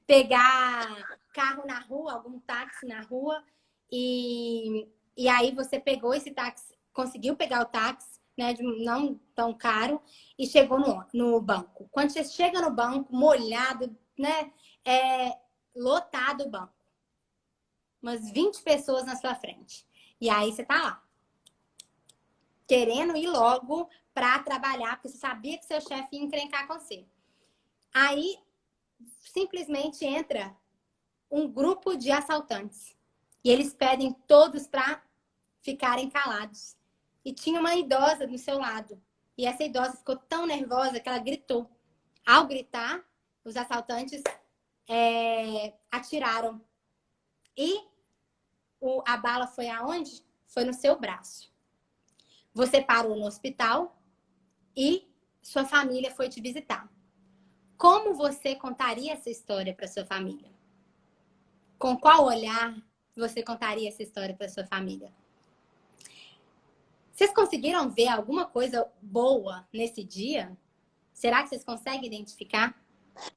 pegar carro na rua, algum táxi na rua. E aí você pegou esse táxi, conseguiu pegar o táxi, né, não tão caro, e chegou no banco. Quando você chega no banco, molhado, né, lotado o banco. Umas 20 pessoas na sua frente. E aí você tá lá, querendo ir logo para trabalhar, porque você sabia que seu chefe ia encrencar com você. Aí, simplesmente entra um grupo de assaltantes. E eles pedem todos para ficarem calados. E tinha uma idosa do seu lado. E essa idosa ficou tão nervosa que ela gritou. Ao gritar, os assaltantes atiraram. E a bala foi aonde? Foi no seu braço. Você parou no hospital e sua família foi te visitar. Como você contaria essa história para sua família? Com qual olhar você contaria essa história para sua família? Vocês conseguiram ver alguma coisa boa nesse dia? Será que vocês conseguem identificar?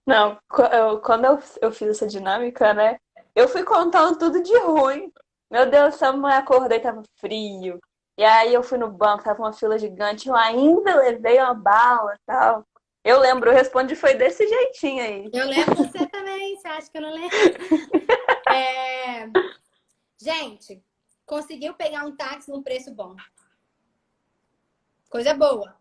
não, quando eu fiz essa dinâmica, né? Eu fui contando tudo de ruim. Meu Deus, essa mãe acordei, tava frio. E aí eu fui no banco, tava uma fila gigante, eu ainda levei uma bala e tal. Eu lembro, eu respondi, foi desse jeitinho aí. Eu lembro você também, você acha que eu não lembro? Gente, conseguiu pegar um táxi num preço bom. Coisa boa.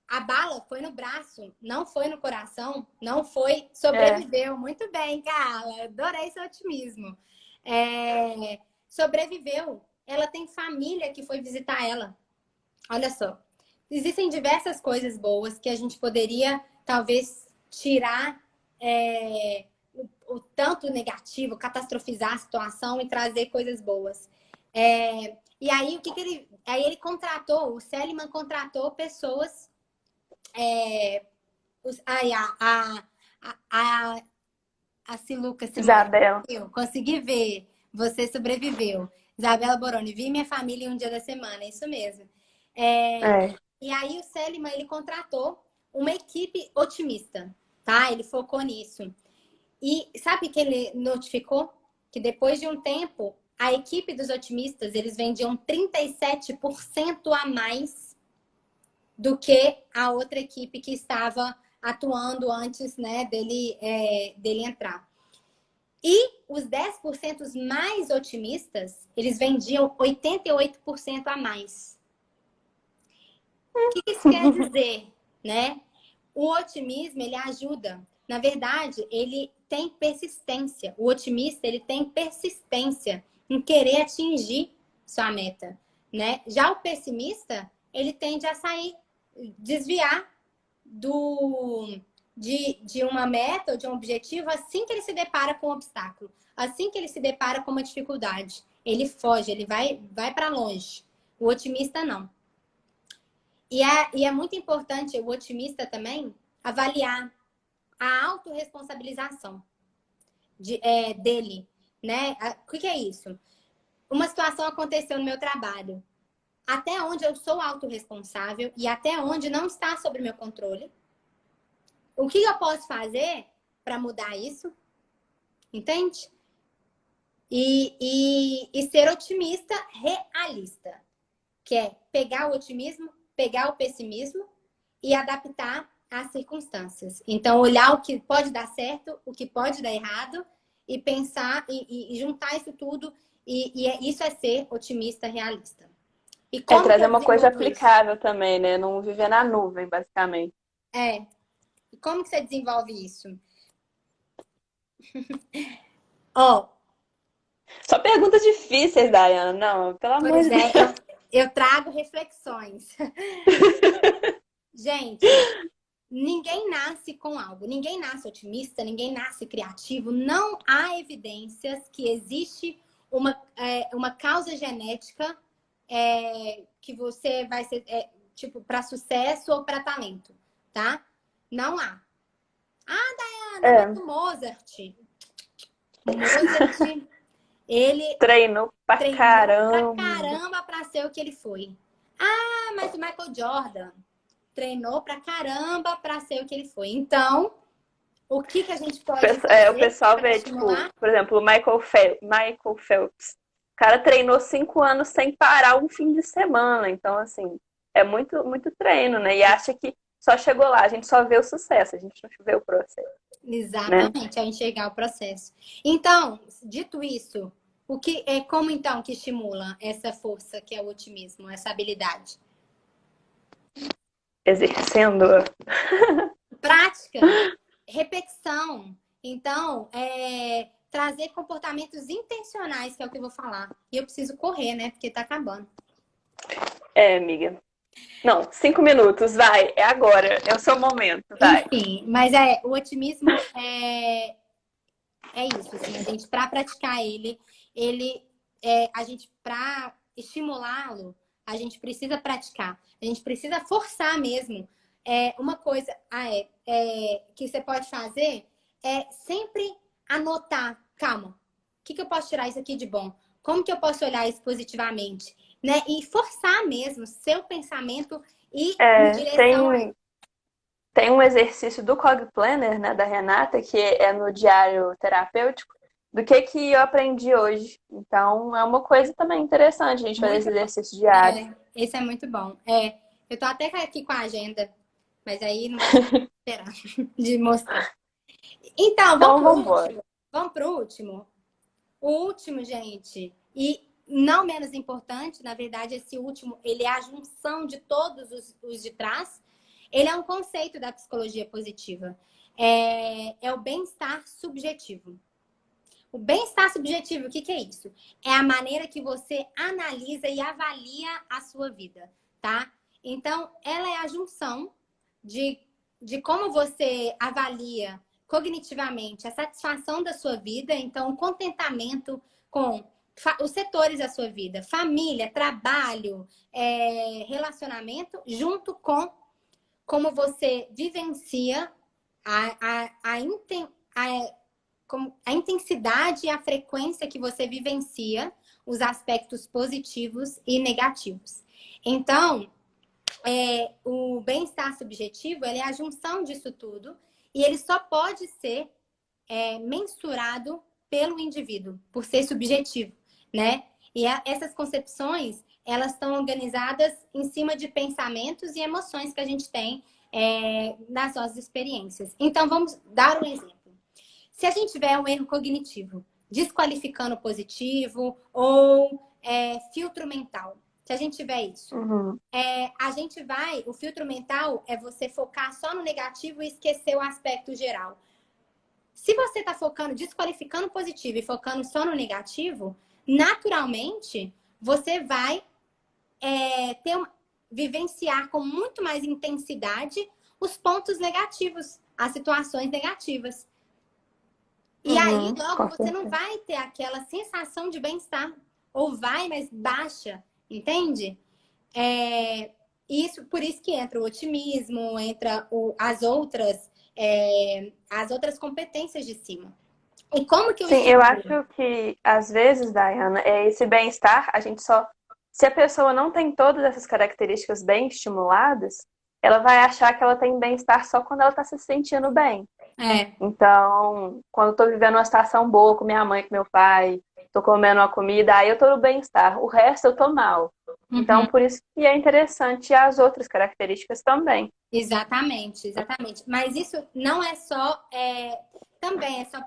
A bala foi no braço, não foi no coração, não foi. Sobreviveu. Muito bem, Carla. Adorei seu otimismo. Sobreviveu. Ela tem família que foi visitar ela. Olha só. Existem diversas coisas boas que a gente poderia, talvez, tirar o tanto negativo, catastrofizar a situação e trazer coisas boas. E aí, ele contratou, o Seligman contratou pessoas. A Siluca Simões. Isabela. Eu consegui ver. Você sobreviveu. Isabela Boroni, vi minha família em um dia da semana, é isso mesmo. É. E aí o Seligman, ele contratou uma equipe otimista, tá? Ele focou nisso. E sabe que ele notificou? Que depois de um tempo, a equipe dos otimistas, eles vendiam 37% a mais do que a outra equipe que estava atuando antes, né, dele entrar. E os 10% mais otimistas, eles vendiam 88% a mais. O que isso quer dizer, né? O otimismo, ele ajuda. Na verdade, ele tem persistência. O otimista, ele tem persistência em querer atingir sua meta, né? Já o pessimista, ele tende a desviar de uma meta ou de um objetivo assim que ele se depara com um obstáculo, assim que ele se depara com uma dificuldade. Ele foge, ele vai para longe. O otimista não. E é muito importante o otimista também avaliar a autorresponsabilização dele, né? O que é isso? Uma situação aconteceu no meu trabalho. Até onde eu sou autorresponsável e até onde não está sob meu controle. O que eu posso fazer para mudar isso? Entende? E ser otimista realista, que é pegar o otimismo, pegar o pessimismo e adaptar às circunstâncias. Então, olhar o que pode dar certo, o que pode dar errado e pensar e juntar isso tudo. Isso é ser otimista realista. E É como que trazer eu uma coisa desenvolvo isso? aplicável também, né? Não viver na nuvem, basicamente. E como que você desenvolve isso? Ó, Só perguntas difíceis, Dayana. Não, pelo amor pois de é, Deus. eu trago reflexões. Gente, ninguém nasce com algo, ninguém nasce otimista, ninguém nasce criativo. Não há evidências que existe uma causa genética que você vai ser, tipo, para sucesso ou para talento, tá? Não há. Ah, Dayana, mas É, o Mozart. Mozart, ele treinou pra treinou pra caramba. caramba pra ser o que ele foi. Ah, mas o Michael Jordan treinou pra caramba pra ser o que ele foi. Então, o que que a gente pode O fazer pessoal para vê, tipo, estimular? por exemplo, o Michael Phelps. O cara treinou 5 anos sem parar um fim de semana. Então, assim, é muito, muito treino, né? E acha que só chegou lá, a gente só vê o sucesso, a gente não vê o processo, né? Exatamente, a enxergar o processo. Então, dito isso, como então que estimula essa força que é o otimismo, essa habilidade? Exercendo. Prática, repetição. Então, trazer comportamentos intencionais, que é o que eu vou falar. E eu preciso correr, né? Porque tá acabando. É, amiga. Não, 5 minutos, vai. É agora. É o seu momento, vai. Enfim, mas o otimismo é isso, assim, a gente, para praticar a gente, para estimulá-lo, a gente precisa praticar, a gente precisa forçar mesmo. Uma coisa que você pode fazer é sempre anotar, calma, o que eu posso tirar isso aqui de bom? Como que eu posso olhar isso positivamente? Né? E forçar mesmo seu pensamento e em direção a Tem, tem um exercício do Cog Planner, né, da Renata, que é no diário terapêutico, do que eu aprendi hoje. Então, é uma coisa também interessante a gente fazer esse muito exercício diário. esse é muito bom. Eu tô até aqui com a agenda, mas aí não vai esperar de mostrar. Então, vamos Então, pro vamos embora. último? Vamos pro último? O último, gente, e não menos importante, na verdade, esse último, ele é a junção de todos os de trás. Ele é um conceito da psicologia positiva. É o bem-estar subjetivo. O bem-estar subjetivo, o que é isso? É a maneira que você analisa e avalia a sua vida, tá? Então, ela é a junção de como você avalia cognitivamente a satisfação da sua vida, então, o contentamento com os setores da sua vida, família, trabalho, relacionamento, junto com como você vivencia a intensidade e a frequência que você vivencia os aspectos positivos e negativos. Então, o bem-estar subjetivo ele é a junção disso tudo e ele só pode ser mensurado pelo indivíduo, por ser subjetivo, né? E essas concepções, elas estão organizadas em cima de pensamentos e emoções que a gente tem nas nossas experiências. Então, vamos dar um exemplo. Se a gente tiver um erro cognitivo, desqualificando o positivo ou filtro mental, se a gente tiver isso, Uhum. o filtro mental é você focar só no negativo e esquecer o aspecto geral. Se você está focando, desqualificando o positivo e focando só no negativo, naturalmente você vai vivenciar com muito mais intensidade os pontos negativos, as situações negativas. E aí, logo, Com você não certeza. vai ter aquela sensação de bem-estar. Ou vai, mas baixa, entende? Isso, por isso que entra o otimismo, entra as outras competências de cima. E como que eu Sim, eu estimulo? acho que às vezes, Dayana, esse bem-estar, a gente só. Se a pessoa não tem todas essas características bem estimuladas, ela vai achar que ela tem bem-estar só quando ela está se sentindo bem. É, Então, quando eu tô vivendo uma situação boa com minha mãe, com meu pai, tô comendo uma comida, aí eu tô no bem-estar. O resto eu tô mal. Então, uhum, por isso que é interessante as outras características também. exatamente, exatamente. Mas isso não é só, também é só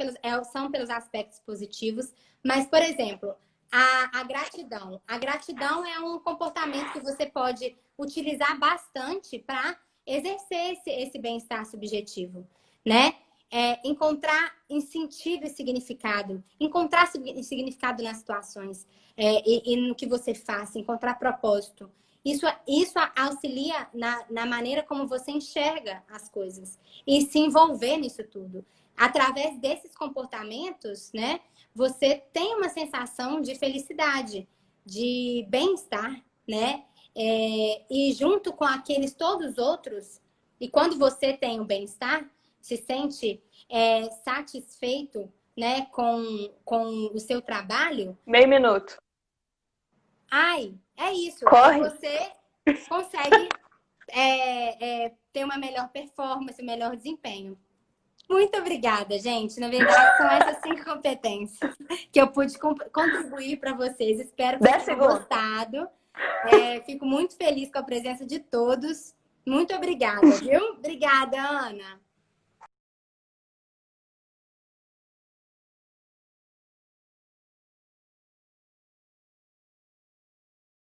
são pelos aspectos positivos, mas, por exemplo, a gratidão. A gratidão é um comportamento que você pode utilizar bastante para exercer esse bem-estar subjetivo, né? Encontrar em sentido e significado, encontrar significado nas situações e no que você faz, encontrar propósito. Isso auxilia na maneira como você enxerga as coisas e se envolver nisso tudo. Através desses comportamentos, né, você tem uma sensação de felicidade, de bem-estar, né? E junto com aqueles todos outros, e quando você tem o bem-estar, se sente satisfeito, né, com o seu trabalho, Meio minuto. ai, é isso. Aí Corre. você consegue ter uma melhor performance, um melhor desempenho. Muito obrigada, gente. Na verdade, são essas 5 competências que eu pude contribuir para vocês. Espero que vocês 10 tenham segundos. gostado. Fico muito feliz com a presença de todos. Muito obrigada, viu? Obrigada, Ana.